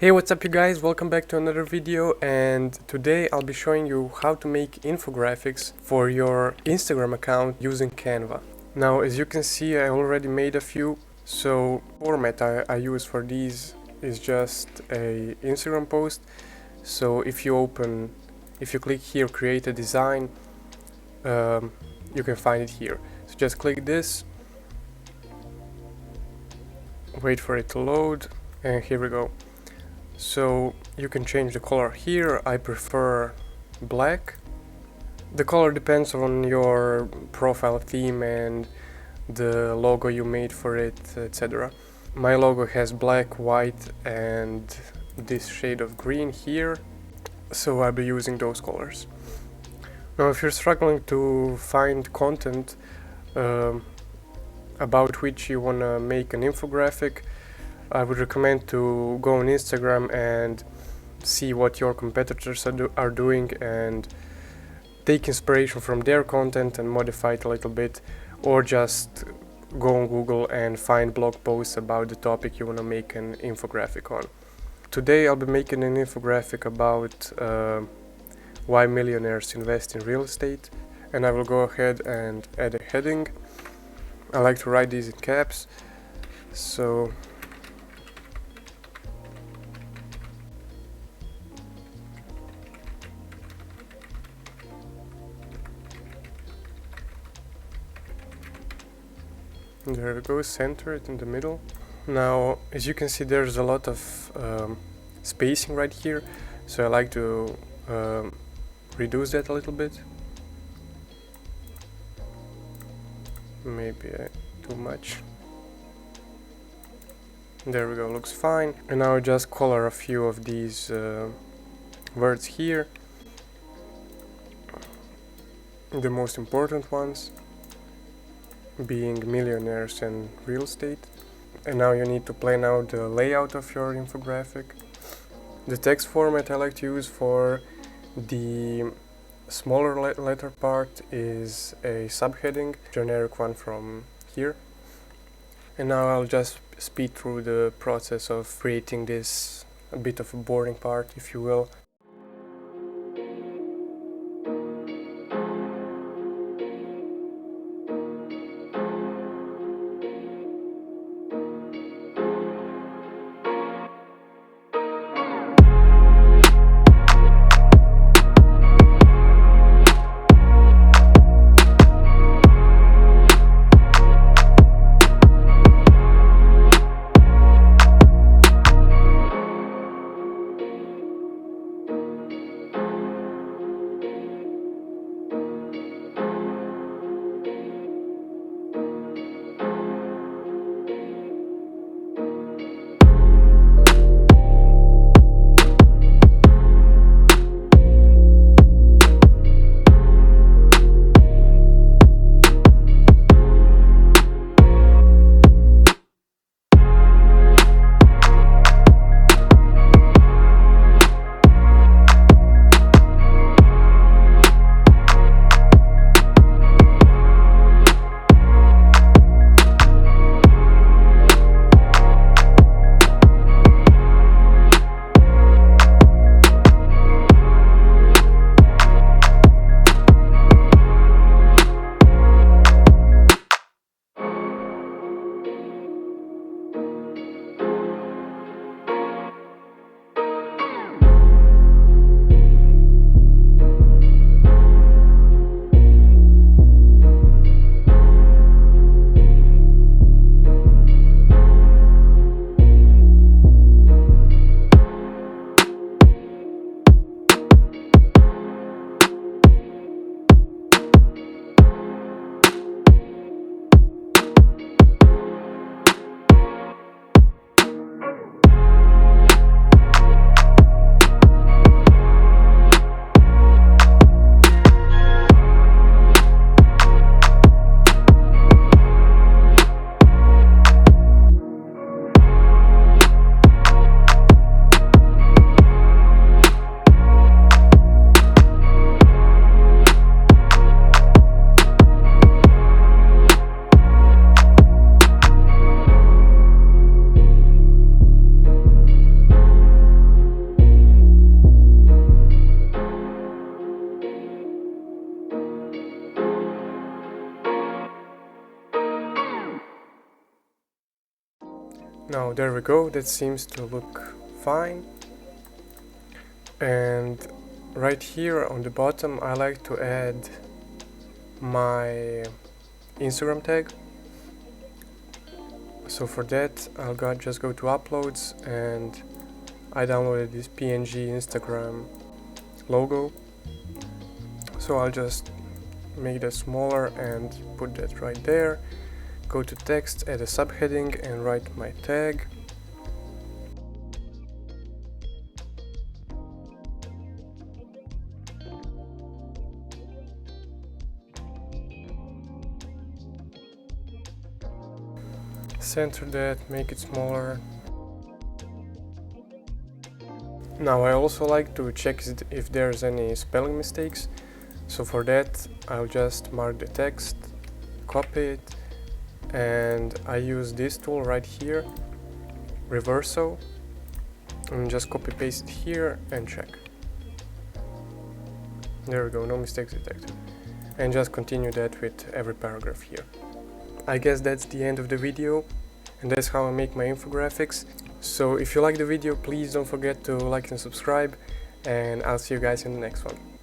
Hey, what's up you guys, welcome back to another video, and today I'll be showing you how to make infographics for your Instagram account using Canva. Now, as you can see, I already made a few. So format I use for these is just a Instagram post. So if you click here, create a design, you can find it here. So just click this, wait for it to load, and here we go. So you can change the color here. I prefer black. The color depends on your profile theme and the logo you made for it, etc. My logo has black, white and this shade of green here, so I'll be using those colors. Now if you're struggling to find content about which you want to make an infographic, I would recommend to go on Instagram and see what your competitors are doing and take inspiration from their content and modify it a little bit, or just go on Google and find blog posts about the topic you want to make an infographic on. Today I'll be making an infographic about why millionaires invest in real estate, and I will go ahead and add a heading. I like to write these in caps, so there we go, center it in the middle. Now, as you can see, there's a lot of spacing right here, so I like to reduce that a little bit. Maybe too much. There we go, looks fine. And now I just color a few of these words here, the most important ones being millionaires and real estate. And now you need to plan out the layout of your infographic. The text format I like to use for the smaller letter part is a subheading, generic one from here. And now I'll just speed through the process of creating this, a bit of a boring part, if you will. Now there we go, that seems to look fine. And right here on the bottom I like to add my Instagram tag. So for that I'll just go to uploads, and I downloaded this PNG Instagram logo. So I'll just make that smaller and put that right there. Go to text, add a subheading and write my tag. Center that, make it smaller. Now I also like to check if there's any spelling mistakes. So for that I'll just mark the text, copy it, and I use this tool right here, Reverso, and just copy paste it here and check. There we go, no mistakes detected. And just continue that with every paragraph here. I guess that's the end of the video, and that's how I make my infographics. So if you like the video, please don't forget to like and subscribe, and I'll see you guys in the next one.